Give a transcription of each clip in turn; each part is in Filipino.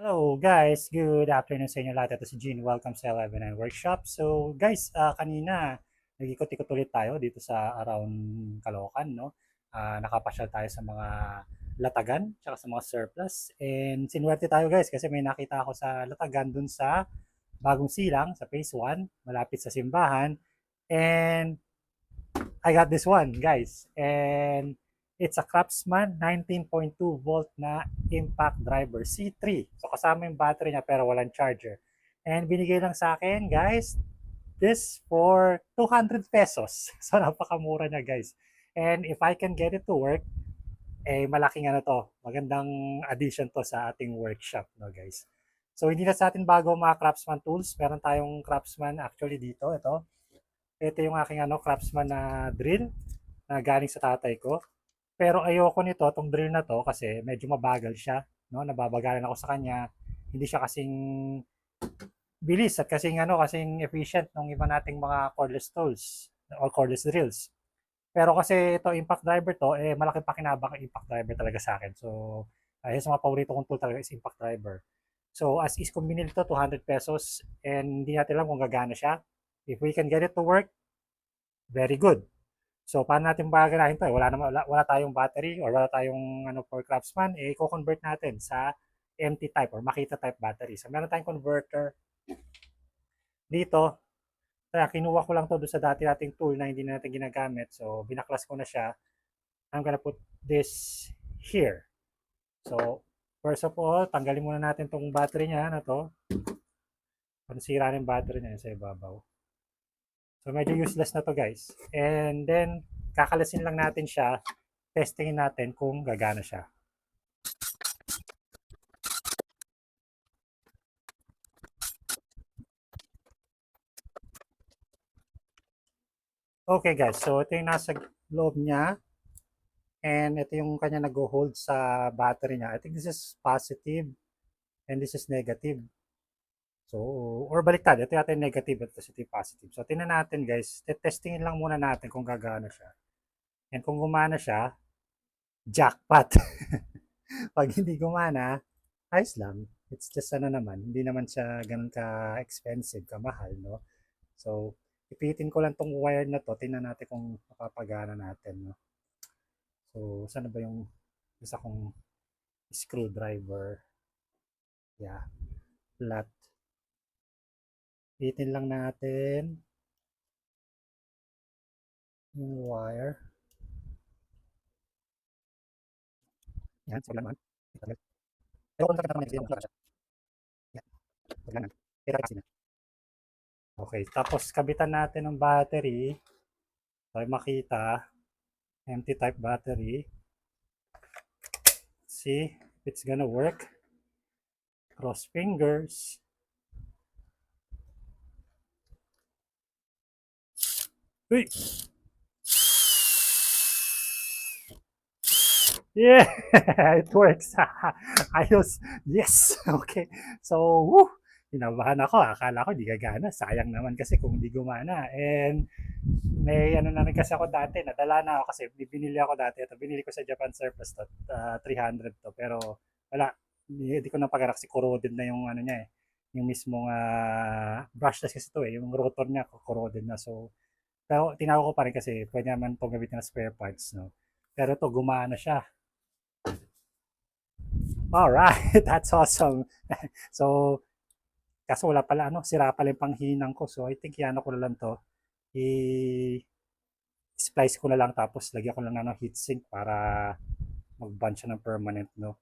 Hello guys, good afternoon sa inyo lahat. Ito si Gene. Welcome sa 11 Workshop. So guys, kanina nag-ikot-ikot ulit tayo dito sa around Caloocan, no? Nakapasyal tayo sa mga latagan, tsaka sa mga surplus. And sinuwerte tayo guys kasi may nakita ako sa latagan dun sa Bagong Silang, sa Phase 1, malapit sa simbahan. And I got this one, guys. And it's a Craftsman 19.2 volt na impact driver C3. So kasama yung battery niya pero walang charger. And binigay lang sa akin, guys, this for 200 pesos. So napakamura niya, guys. And if I can get it to work, eh malaking ano to, magandang addition to sa ating workshop, no, guys. So hindi na sa atin bago mga Craftsman tools. Meron tayong Craftsman actually dito, ito yung aking Craftsman na drill na galing sa tatay ko. Pero ayoko nito, tong drill na to, kasi medyo mabagal siya. No? Nababagalan ako sa kanya. Hindi siya kasing bilis at kasing efficient ng iba nating mga cordless tools or cordless drills. Pero kasi ito, impact driver to, eh malaki pakinabang ang impact driver talaga sa akin. So, sa mga paborito kong tool talaga is impact driver. So, as is kung binili to, 200 pesos and hindi natin alam kung gagana siya. If we can get it to work, very good. So, paano natin gaganahin to? Wala tayong battery or wala tayong for Craftsman, eh, i-convert natin sa empty type or Makita type battery. So, meron tayong converter dito. Kaya kinuha ko lang to doon sa dati nating tool na hindi na natin ginagamit. So, binaklas ko na siya. I'm gonna put this here. So, first of all, tanggalin muna natin tong battery niya na to. Pansira na yung battery niya sa ibabaw. So, medyo useless na to, guys. And then, kakalasin lang natin siya. Testingin natin kung gagana siya. Okay, guys. So, ito yung nasa loob niya. And ito yung kanya nag-hold sa battery niya. I think this is positive and this is negative. So, or baliktad. Ito yata yung negative at ito yung positive. So, tingnan natin, guys. Testingin lang muna natin kung gagana siya. And kung gumana siya, jackpot. Pag hindi gumana, ayos lang. It's just naman, hindi naman siya ganun ka-expensive, kamahal, no? So, ipitin ko lang tong wire na to, tingnan natin kung mapapagana natin, no? So, saan ba yung isa kong screwdriver? Yeah, flat. Ipitin lang natin yung wire. Yan, so naman. Pero kung nakita naman yung siya. Yan, wala na. Kaya kasi na. Okay, tapos kabitan natin ng battery. Para makita, empty type battery. See if it's gonna work. Cross fingers. Uy! Yeah! It works. Ayos. Yes! Okay. So, woo! Kinabahan ako. Akala ko di gagana. Sayang naman kasi kung di gumana. And may ano na rin kasi ako dati. Nadala na ako kasi binili ako dati. Ito, binili ko sa Japan Surplus to. 300 to. Pero wala. Hindi ko na pagarak si corroded na yung ano niya eh. Yung mismong brushless kasi to eh. Yung rotor niya corroded na. So, pero tinawag ko pa rin kasi pwede naman itong gamitin na spare parts. No? Pero to gumana siya. Alright, that's awesome. So, kaso wala pala, sira pala yung panghinang ko. So, I think yan ko na lang to. I-splice ko na lang tapos lagyan ko lang ng heatsink para mag-bond siya ng permanent, no?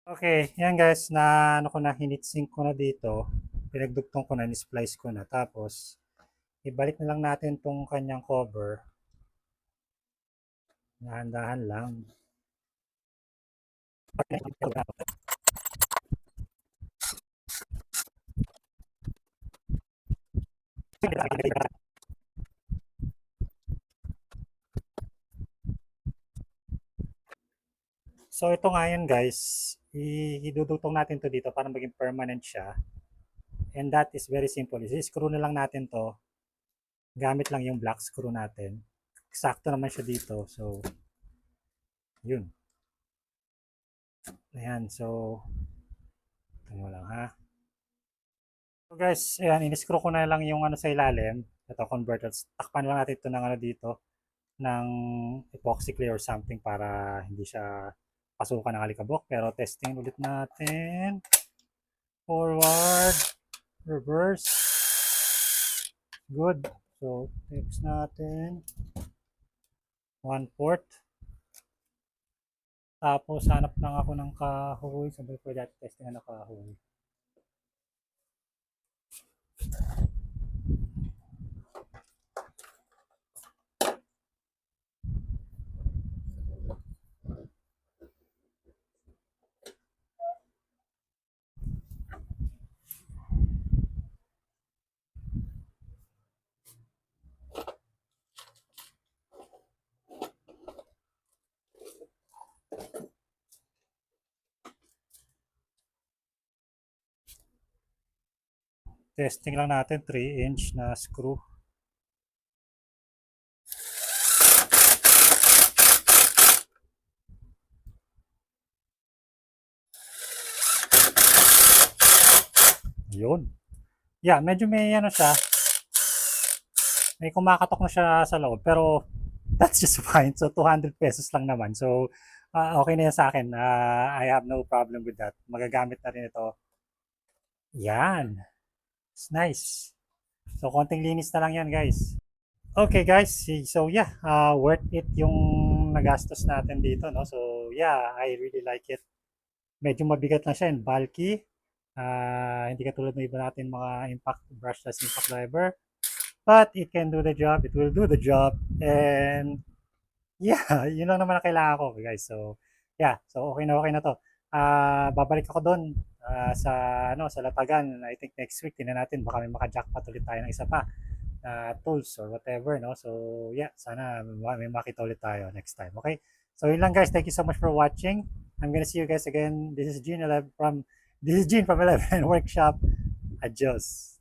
Okay, yan guys, na ano ko na, heatsink ko na dito. Pinagdugtong ko na, ni-splice ko na. Tapos, ibalik na lang natin tong kanyang cover. Dahan-dahan lang. So ito nga yun guys, idudutong natin to dito para maging permanent siya. And that is very simple. I-screw na lang natin to. Gamit lang yung black screw natin. Sakto naman siya dito. So, yun. Ayan, so, tingnan mo lang ha. So guys, ayan, in-screw ko na lang yung ano sa ilalim. Ito, converter. Takpan lang natin ito ng ano dito, ng epoxy clear or something para hindi siya pasukan ng alikabok. Pero testing ulit natin. Forward, reverse. Good. So, next natin. 1/4. Tapos, hanap lang ako ng kahoy. Sabay ko dati testing na kahoy. Testing lang natin 3-inch na screw. Yun. Yeah, medyo may ano siya, may kumakatok na siya sa loob pero that's just fine. So 200 pesos lang naman. So okay na yan sa akin. I have no problem with that. Magagamit na rin ito. Yan. It's nice. So konting linis na lang yan guys. Okay guys, so yeah, worth it yung nagastos natin dito, no? So yeah, I really like it. Medyo mabigat lang siya and bulky. Hindi katulad ng iba natin mga impact brushless impact driver. But it can do the job. It will do the job. And yeah, yun lang naman ang kailangan ko, guys. So yeah, so okay na to. Babalik ako doon sa sa Latagan. I think next week tingnan natin baka may maka-jackpot ulit tayo ng isa pa tools or whatever, no? So yeah, sana may makita ulit tayo next time. Okay? So yun lang guys. Thank you so much for watching. I'm gonna see you guys again. This is Gene from 11 Workshop. Adios.